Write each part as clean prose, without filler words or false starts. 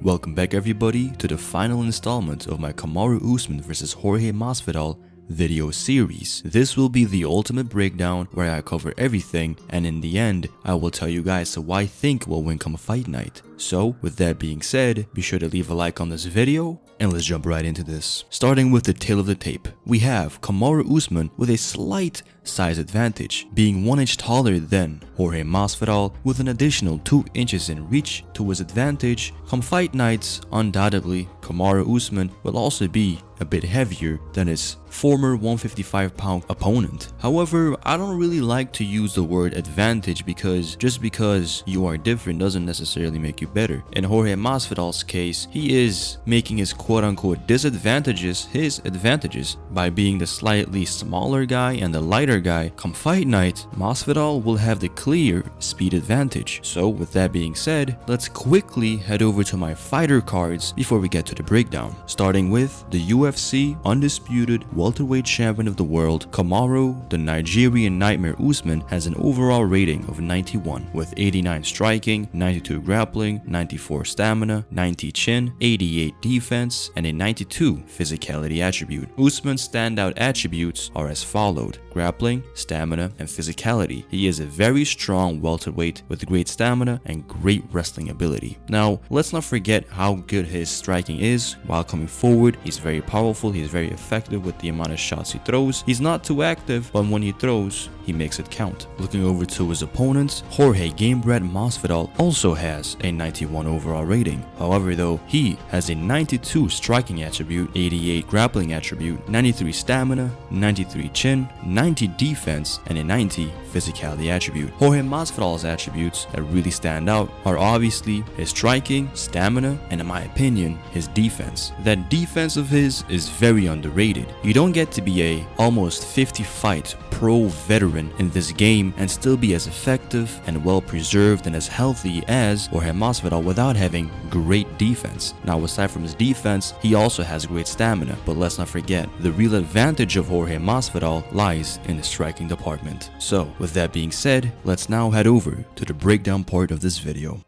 Welcome back everybody to the final installment of my Kamaru Usman vs Jorge Masvidal video series. This will be the ultimate breakdown where I cover everything, and in the end I will tell you guys who I think will win come fight night. So with that being said, be sure to leave a like on this video and let's jump right into this. Starting with the tail of the tape, we have Kamaru Usman with a slight size advantage, being 1 inch taller than Jorge Masvidal with an additional 2 inches in reach to his advantage. Come fight nights, undoubtedly Kamaru Usman will also be a bit heavier than his former 155-pound opponent. However, I don't really like to use the word advantage because just because you are different doesn't necessarily make you better. In Jorge Masvidal's case, he is making his quote-unquote disadvantages his advantages by being the slightly smaller guy and the lighter guy. Come fight night, Masvidal will have the clear speed advantage. So with that being said, let's quickly head over to my fighter cards before we get to the breakdown. Starting with the UFC undisputed welterweight champion of the world, Kamaru the Nigerian Nightmare Usman has an overall rating of 91 with 89 striking, 92 grappling, 94 stamina, 90 chin, 88 defense, and a 92 physicality attribute. Usman's standout attributes are as followed: grappling, stamina, and physicality. He is a very strong welterweight with great stamina and great wrestling ability. Now, let's not forget how good his striking is. While coming forward, he's very powerful, he's very effective with the amount of shots he throws. He's not too active, but when he throws, he makes it count. Looking over to his opponents, Jorge Gamebread Masvidal also has a 91 overall rating. However though, he has a 92 striking attribute, 88 grappling attribute, 93 stamina, 93 chin, 90 defense, and a 90 physicality attribute. Jorge Masvidal's attributes that really stand out are obviously his striking, stamina, and in my opinion, his defense. That defense of his is very underrated. You don't get to be a almost 50 fight pro veteran in this game and still be as effective and well preserved and as healthy as Jorge Masvidal without having great defense. Now aside from his defense, he also has great stamina, but let's not forget, the real advantage of Jorge Masvidal lies in the striking department. So with that being said, let's now head over to the breakdown part of this video.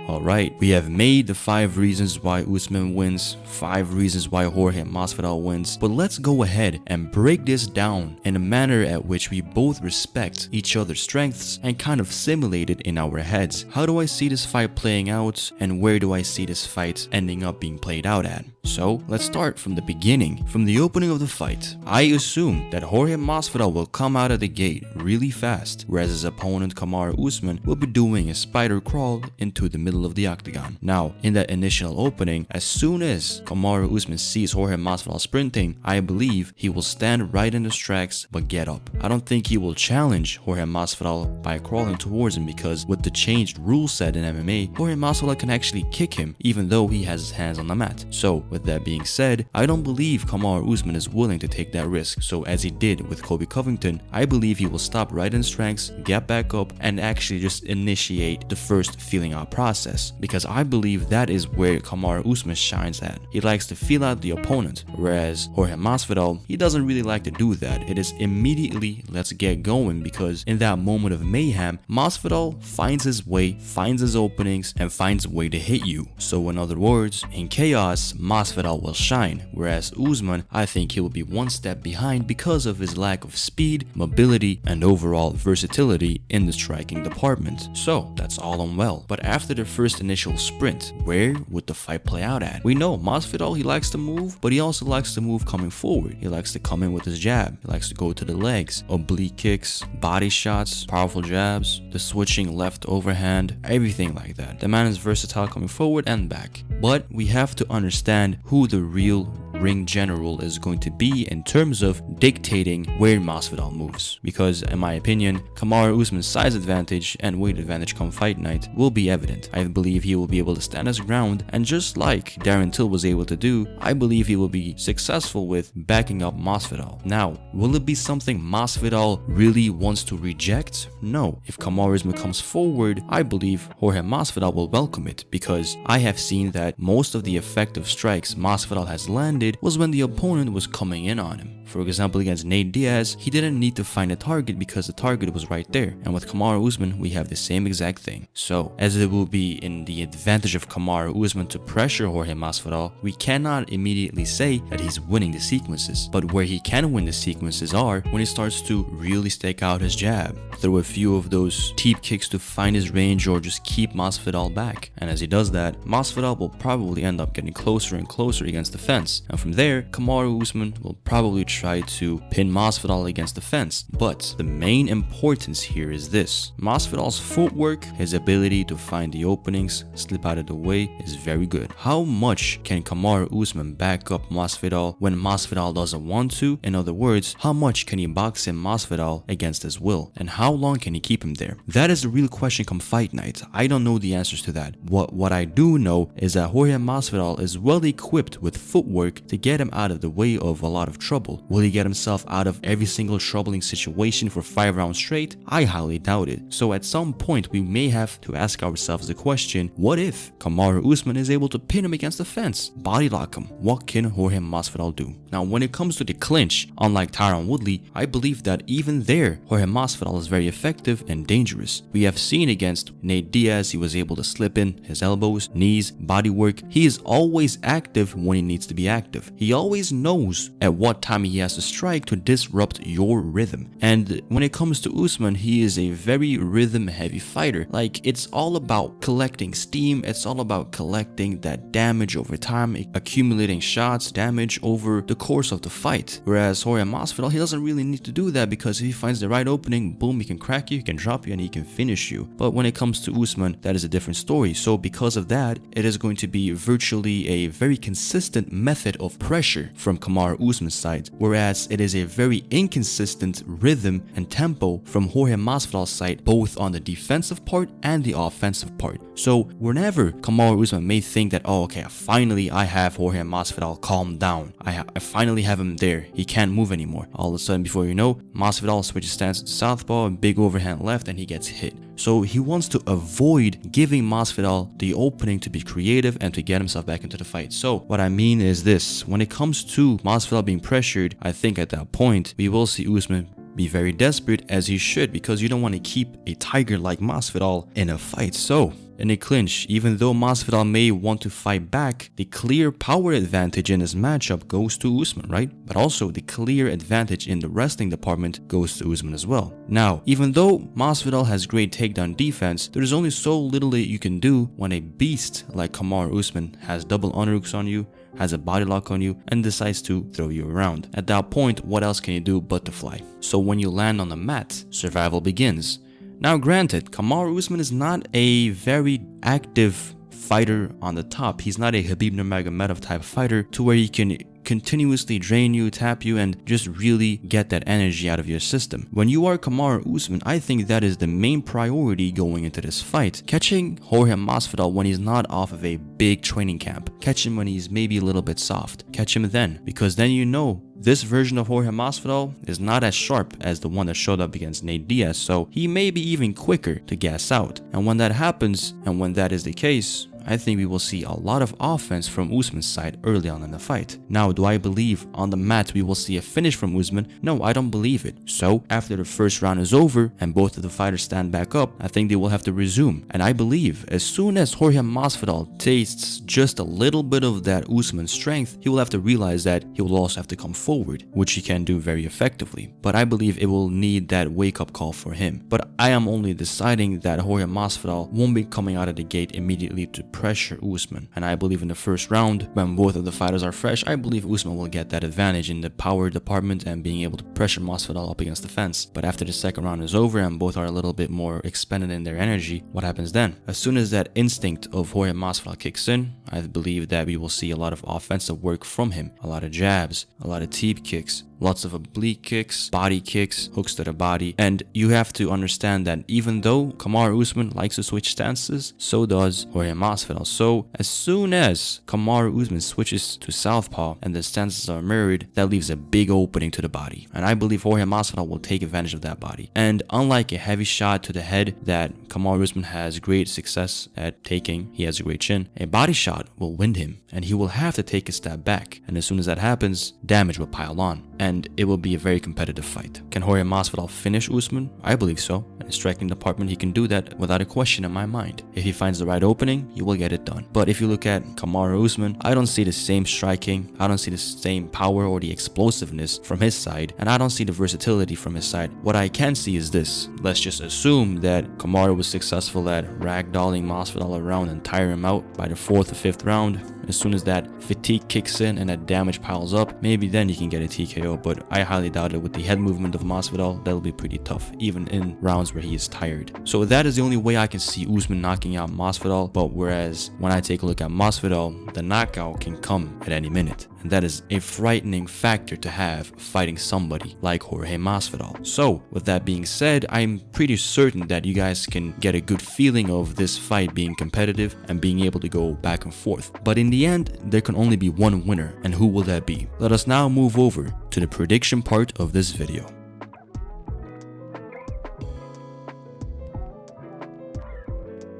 Alright, we have made the 5 reasons why Usman wins, 5 reasons why Jorge Masvidal wins, but let's go ahead and break this down in a manner at which we both respect each other's strengths and kind of simulate it in our heads. How do I see this fight playing out, and where do I see this fight ending up being played out at? So let's start from the beginning. From the opening of the fight, I assume that Jorge Masvidal will come out of the gate really fast, whereas his opponent Kamaru Usman will be doing a spider crawl into the middle of the octagon. Now, in that initial opening, as soon as Kamaru Usman sees Jorge Masvidal sprinting, I believe he will stand right in his tracks but get up. I don't think he will challenge Jorge Masvidal by crawling towards him because with the changed rule set in MMA, Jorge Masvidal can actually kick him even though he has his hands on the mat. So with that being said, I don't believe Kamaru Usman is willing to take that risk. So as he did with Colby Covington, I believe he will stop right in his tracks, get back up, and actually just initiate the first feeling out process. Because I believe that is where Kamaru Usman shines at. He likes to feel out the opponent, whereas Jorge Masvidal, he doesn't really like to do that. It is immediately let's get going, because in that moment of mayhem, Masvidal finds his way, finds his openings, and finds a way to hit you. So in other words, in chaos, Masvidal will shine, whereas Usman, I think he will be one step behind because of his lack of speed, mobility, and overall versatility in the striking department. So that's all on well. But after the first initial sprint, where would the fight play out at? We know Masvidal, he likes to move, but he also likes to move coming forward. He likes to come in with his jab. He likes to go to the legs, oblique kicks, body shots, powerful jabs, the switching left overhand, everything like that. The man is versatile coming forward and back. But we have to understand who the real ring general is going to be in terms of dictating where Masvidal moves, because in my opinion, Kamaru Usman's size advantage and weight advantage come fight night will be evident. I believe he will be able to stand his ground, and just like Darren Till was able to do, I believe he will be successful with backing up Masvidal. Now, will it be something Masvidal really wants to reject? No. If Kamaru Usman comes forward, I believe Jorge Masvidal will welcome it, because I have seen that most of the effective strikes Masvidal has landed did was when the opponent was coming in on him. For example, against Nate Diaz, he didn't need to find a target because the target was right there. And with Kamaru Usman, we have the same exact thing. So, as it will be in the advantage of Kamaru Usman to pressure Jorge Masvidal, we cannot immediately say that he's winning the sequences. But where he can win the sequences are when he starts to really stake out his jab, throw a few of those teep kicks to find his range or just keep Masvidal back. And as he does that, Masvidal will probably end up getting closer and closer against the fence. And from there, Kamaru Usman will probably try to pin Masvidal against the fence. But the main importance here is this: Masvidal's footwork, his ability to find the openings, slip out of the way, is very good. How much can Kamaru Usman back up Masvidal when Masvidal doesn't want to? In other words, how much can he box in Masvidal against his will? And how long can he keep him there? That is the real question come fight night. I don't know the answers to that. What I do know is that Jorge Masvidal is well equipped with footwork to get him out of the way of a lot of trouble. Will he get himself out of every single troubling situation for 5 rounds straight? I highly doubt it. So at some point we may have to ask ourselves the question, what if Kamaru Usman is able to pin him against the fence, body lock him? What can Jorge Masvidal do? Now when it comes to the clinch, unlike Tyron Woodley, I believe that even there Jorge Masvidal is very effective and dangerous. We have seen against Nate Diaz, he was able to slip in his elbows, knees, body work. He is always active when he needs to be active. He always knows at what time he has to strike to disrupt your rhythm. And when it comes to Usman, he is a very rhythm heavy fighter. Like, it's all about collecting steam, it's all about collecting that damage over time, accumulating shots, damage over the course of the fight. Whereas Jorge Masvidal, he doesn't really need to do that, because if he finds the right opening, boom, he can crack you, he can drop you, and he can finish you. But when it comes to Usman, that is a different story. So because of that, it is going to be virtually a very consistent method of pressure from Kamaru Usman's side, whereas it is a very inconsistent rhythm and tempo from Jorge Masvidal's side, both on the defensive part and the offensive part. So whenever Kamaru Usman may think that, oh, okay, finally I have Jorge Masvidal calmed down, I finally have him there, he can't move anymore. All of a sudden, before you know, Masvidal switches stance to southpaw, big overhand left, and he gets hit. So he wants to avoid giving Masvidal the opening to be creative and to get himself back into the fight. So what I mean is this: when it comes to Masvidal being pressured, I think at that point we will see Usman be very desperate, as he should, because you don't want to keep a tiger like Masvidal in a fight. So in a clinch, even though Masvidal may want to fight back, the clear power advantage in this matchup goes to Usman, right? But also the clear advantage in the wrestling department goes to Usman as well. Now, even though Masvidal has great takedown defense, there is only so little that you can do when a beast like Kamaru Usman has double underhooks on you, has a body lock on you, and decides to throw you around. At that point, what else can you do but to fly? So when you land on the mat, survival begins. Now granted, Kamaru Usman is not a very active fighter on the top. He's not a Khabib Nurmagomedov type fighter to where he can continuously drain you, tap you, and just really get that energy out of your system. When you are Kamaru Usman, I think that is the main priority going into this fight. Catching Jorge Masvidal when he's not off of a big training camp. Catch him when he's maybe a little bit soft. Catch him then, because then you know this version of Jorge Masvidal is not as sharp as the one that showed up against Nate Diaz, so he may be even quicker to gas out. And when that happens, and when that is the case, I think we will see a lot of offense from Usman's side early on in the fight. Now, do I believe on the mat we will see a finish from Usman? No, I don't believe it. So, after the first round is over and both of the fighters stand back up, I think they will have to resume. And I believe as soon as Jorge Masvidal tastes just a little bit of that Usman strength, he will have to realize that he will also have to come forward, which he can do very effectively. But I believe it will need that wake-up call for him. But I am only deciding that Jorge Masvidal won't be coming out of the gate immediately to pressure Usman. And I believe in the first round, when both of the fighters are fresh, I believe Usman will get that advantage in the power department and being able to pressure Masvidal up against the fence. But after the second round is over and both are a little bit more expended in their energy, what happens then? As soon as that instinct of Jorge Masvidal kicks in, I believe that we will see a lot of offensive work from him. A lot of jabs, a lot of teep kicks, lots of oblique kicks, body kicks, hooks to the body. And you have to understand that even though Kamaru Usman likes to switch stances, so does Jorge Masvidal. So as soon as Kamaru Usman switches to southpaw and the stances are mirrored, that leaves a big opening to the body. And I believe Jorge Masvidal will take advantage of that body. And unlike a heavy shot to the head that Kamaru Usman has great success at taking, he has a great chin, a body shot will wind him and he will have to take a step back. And as soon as that happens, damage will pile on and it will be a very competitive fight. Can Jorge Masvidal finish Usman? I believe so. In the striking department, he can do that without a question in my mind. If he finds the right opening, he will get it done. But if you look at Kamaru Usman, I don't see the same striking, I don't see the same power or the explosiveness from his side, and I don't see the versatility from his side. What I can see is this. Let's just assume that Kamaru was successful at ragdolling Masvidal around and tire him out by the 4th or 5th round. As soon as that fatigue kicks in and that damage piles up, maybe then you can get a TKO, but I highly doubt it. With the head movement of Masvidal, that'll be pretty tough, even in rounds where he is tired. So that is the only way I can see Usman knocking out Masvidal, but whereas when I take a look at Masvidal, the knockout can come at any minute. And that is a frightening factor to have fighting somebody like Jorge Masvidal. So with that being said, I'm pretty certain that you guys can get a good feeling of this fight being competitive and being able to go back and forth. But in the end, there can only be one winner, and who will that be? Let us now move over to the prediction part of this video.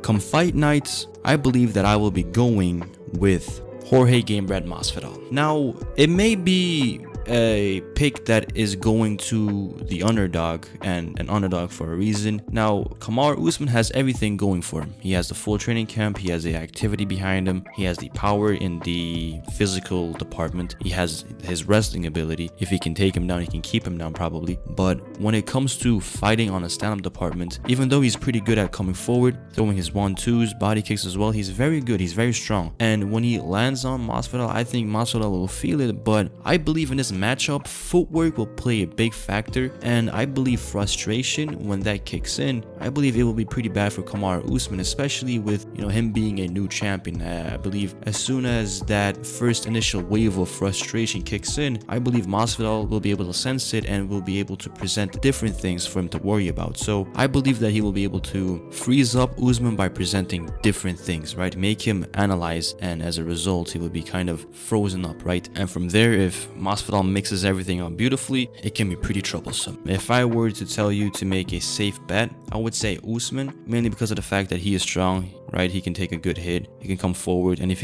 Come fight nights, I believe that I will be going with Jorge Gamebread Masvidal. Now, it may be a pick that is going to the underdog, and an underdog for a reason. Now, Kamaru Usman has everything going for him. He has the full training camp, he has the activity behind him, he has the power in the physical department, he has his wrestling ability. If he can take him down, he can keep him down probably. But when it comes to fighting on a stand-up department, even though he's pretty good at coming forward, throwing his 1-2s, body kicks as well, he's very good, he's very strong. And when he lands on Masvidal, I think Masvidal will feel it, but I believe in this matchup, footwork will play a big factor, and I believe frustration, when that kicks in, I believe it will be pretty bad for Kamaru Usman, especially with him being a new champion. I believe as soon as that first initial wave of frustration kicks in, I believe Masvidal will be able to sense it and will be able to present different things for him to worry about. So I believe that he will be able to freeze up Usman by presenting different things, right? Make him analyze, and as a result, he will be kind of frozen up, right? And from there, if Masvidal mixes everything up beautifully, it can be pretty troublesome. If I were to tell you to make a safe bet, I would say Usman, mainly because of the fact that he is strong, right? He can take a good hit, he can come forward, and if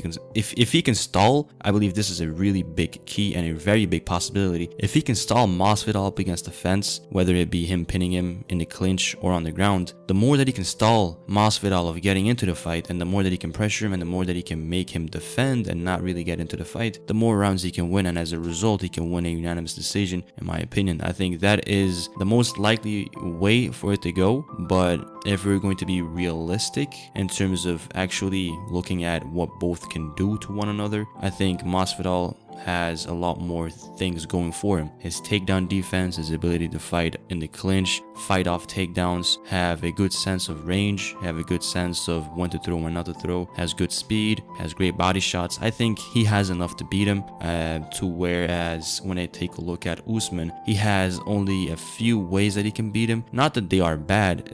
he can stall, I believe this is a really big key and a very big possibility. If he can stall Masvidal up against the fence, whether it be him pinning him in the clinch or on the ground, the more that he can stall Masvidal of getting into the fight, and the more that he can pressure him, and the more that he can make him defend and not really get into the fight, the more rounds he can win, and as a result, he can win a unanimous decision. In my opinion, I think that is the most likely way for it to go. But if we're going to be realistic in terms of actually looking at what both can do to one another, I think Masvidal has a lot more things going for him. His takedown defense, his ability to fight in the clinch, fight off takedowns, have a good sense of range, have a good sense of when to throw and not to throw, has good speed, has great body shots. I think he has enough to beat him, to whereas when I take a look at Usman, he has only a few ways that he can beat him. Not that they are bad,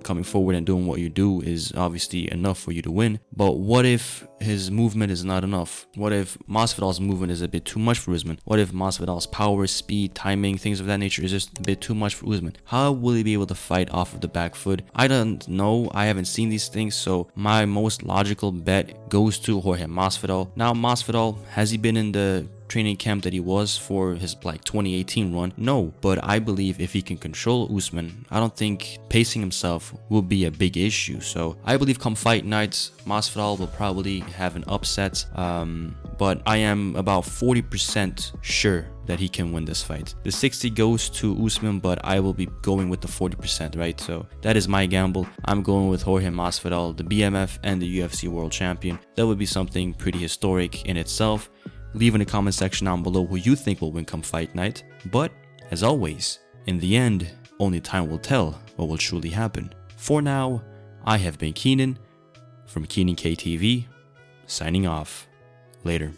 coming forward and doing what you do is obviously enough for you to win, but what if his movement is not enough? What if Masvidal's movement is a bit too much for Usman? What if Masvidal's power, speed, timing, things of that nature is just a bit too much for Usman? How will he be able to fight off of the back foot? I don't know. I haven't seen these things, so my most logical bet goes to Jorge Masvidal. Now, Masvidal, has he been in the training camp that he was for his 2018 run? No, but I believe if he can control Usman, I don't think pacing himself will be a big issue. So I believe come fight nights, Masvidal will probably have an upset, but I am about 40% sure that he can win this fight. The 60 goes to Usman, but I will be going with the 40%, right? So that is my gamble. I'm going with Jorge Masvidal, the BMF and the UFC world champion. That would be something pretty historic in itself. Leave in the comment section down below who you think will win come fight night. But as always, in the end, only time will tell what will truly happen. For now, I have been kenanK from kenanK TV, signing off. Later.